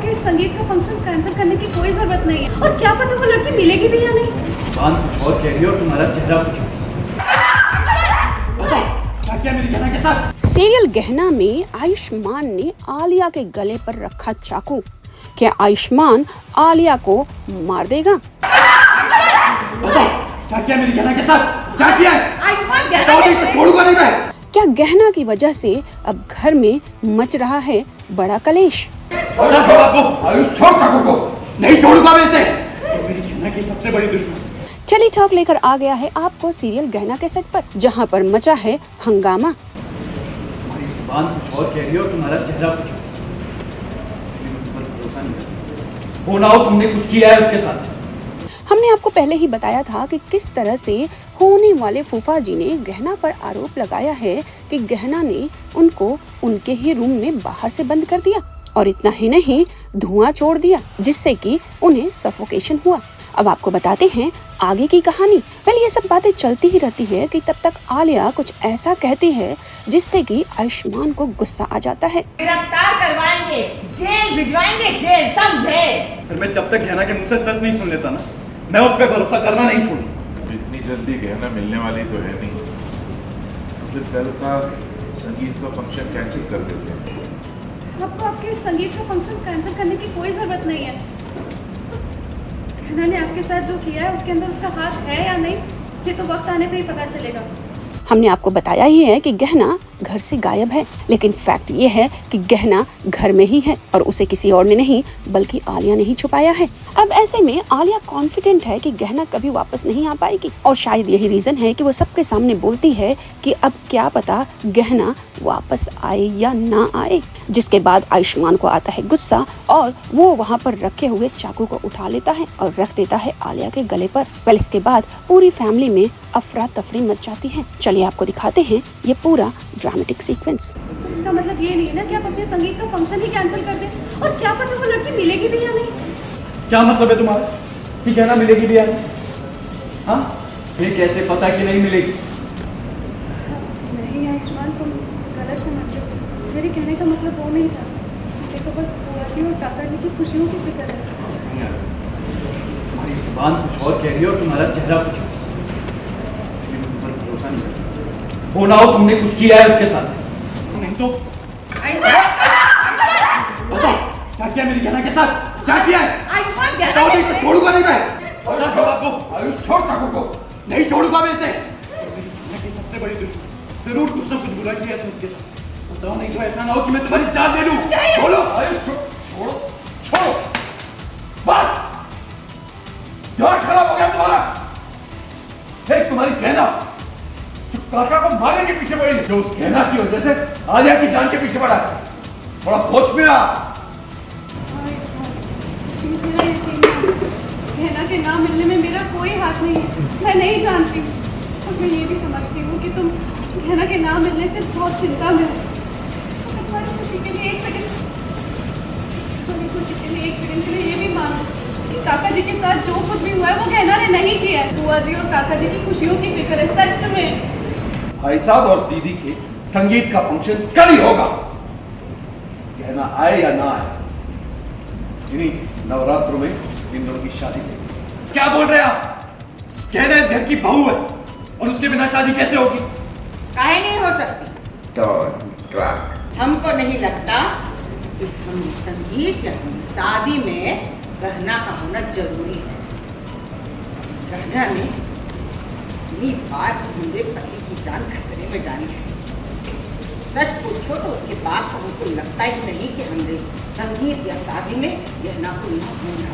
आपके संगीत का फंक्शन कैंसिल करने की कोई जरूरत नहीं है। और क्या पता वो लड़की मिलेगी भी या नहीं। जुबान कुछ और कह रही है और तुम्हारा चेहरा कुछ और। बताओ क्या मेरी गहना के साथ? सीरियल गहना में आयुष्मान ने आलिया के गले पर रखा चाकू। क्या आयुष्मान आलिया को मार देगा? बताओ क्या मेरी गहना के साथ क्या किया है? आयुष्मान गहना छोड़ूंगा नहीं मैं। क्या गहना की वजह से अब घर में मच रहा है बड़ा कलेश? आयुष छोड़ चाकू को, नहीं छोड़ूंगा मैं इसे। तो मेरी गहना की सबसे बड़ी दुश्मन। चली टॉक लेकर आ गया है आपको सीरियल गहना के सेट पर, जहां पर मचा है हंगामा। तुम्हारी जुबान कुछ और कह रही है और तुम्हारा चेहरा कुछ और। इसलिए मैं तुम पर भरोसा नहीं कर सकता। हो ना हो तुमने कुछ किया है उसके साथ। हमने आपको पहले ही बताया था कि किस तरह से होने वाले फूफा जी ने गहना पर आरोप लगाया है कि गहना ने उनको उनके ही रूम में बाहर से बंद कर दिया और इतना ही नहीं धुआं छोड़ दिया, जिससे कि उन्हें सफोकेशन हुआ। अब आपको बताते हैं आगे की कहानी। पहले ये सब बातें चलती ही रहती है कि तब तक आलिया कुछ ऐसा कहती है जिससे कि आयुष्मान को गुस्सा आ जाता है। गिरफ्तार करवाएंगे, जेल भिजवाएंगे, जेल, समझे? फिर मैं जब तक गहना के मुंह से सच नहीं सुन लेता ना, मैं उस पर भरोसा करना नहीं छोड़ूंगा। इतनी जल्दी गहना मिलने वाली तो है नहीं, फिर कल का संगीत का फंक्शन कैंसिल कर देते हैं। हमने आपको बताया ही है कि गहना घर से गायब है, लेकिन फैक्ट ये है कि गहना घर में ही है और उसे किसी और ने नहीं बल्कि आलिया ने ही छुपाया है। अब ऐसे में आलिया कॉन्फिडेंट है कि गहना कभी वापस नहीं आ पाएगी और शायद यही रीजन है कि वो सबके सामने बोलती है कि अब क्या पता गहना वापस आए या ना आए, जिसके बाद आयुष्मान को आता है गुस्सा और वो वहाँ पर रखे हुए चाकू को उठा लेता है और रख देता है आलिया के गले पर। वेल इसके बाद पूरी फैमिली में अफरा तफरी मच जाती है। चलिए आपको दिखाते हैं ये पूरा ड्रामेटिक सीक्वेंस। तो इसका मतलब ये नहीं है ना कि आप अपने संगीत का फंक्शन ही कैंसिल कर दें। और क्या पता वो लड़की मिलेगी भी या नहीं। क्या मतलब है तुम्हारा कि गहना मिलेगी भी या नहीं? हाँ, ये कैसे पता कि नहीं मिलेगी? नहीं आयुष्मान, तुम गलत समझ रहे हो। मेरे कहने का मतलब वो नहीं था। मुझे तो बस बुआ जी और काका जी की खुशियों की फिक्र है। तुम्हारी जुबान कुछ और कह रही है और तुम्हारा चेहरा कुछ और। इसलिए मैं तुम पर भरोसा नहीं कर सकता। हो ना हो तुमने कुछ किया है उसके साथ, नहीं तो बताओ क्या किया मेरी गहना के साथ? क्या किया है? आयुष्मान बताओ नहीं तो गहना छोड़ूंगा नहीं मैं। आयुष छोड़ चाकू को, नहीं छोड़ूंगा मैं इसे। मेरी गहना की सबसे बड़ी दुश्मन। जरूर कुछ ना कुछ बुरा किया है उसके साथ। बताओ नहीं तो ऐसा ना हो कि मैं तुम्हारी जान ले लूं। बोलो आयुष छोड़ो, छोड़ो बस। दिमाग खराब हो गया तुम्हारा। एक तुम्हारी गहना जो काका को मारने के पीछे पड़ी, जो उस गहना की वजह से आलिया की जान के पीछे पड़ा है। थोड़ा होश में आ। गहना के ना मिलने में मेरा कोई हाथ नहीं है। मैं नहीं जानती और मैं ये भी समझती हूँ कि तुम गहना के ना मिलने से बहुत चिंता में हो। मैं तुम्हारी खुशी के लिए एक सेकंड के लिए ये भी मानो कि काका जी के साथ जो कुछ भी हुआ है वो गहना ने नहीं किया है। बुआ जी और काका जी की खुशियों की फिक्र है सच में। भाई साहब और दीदी के संगीत का फंक्शन कल ही होगा। गहना आए या ना आए, इन्हीं नवरात्रों में इन दोनों की शादी होगी। क्या बोल रहे हैं आप? गहना इस घर की बहू है और उसके बिना शादी कैसे होगी? काहे नहीं हो सकती? हमको नहीं लगता कि हम संगीत या हम शादी में गहना का होना जरूरी है। गहना ने इतनी बार मेरे पति की जान खतरे में डाली है। सच पूछो तो उसके बाद तो हमको लगता ही नहीं कि हमने संगीत या शादी में गहना को ना होना।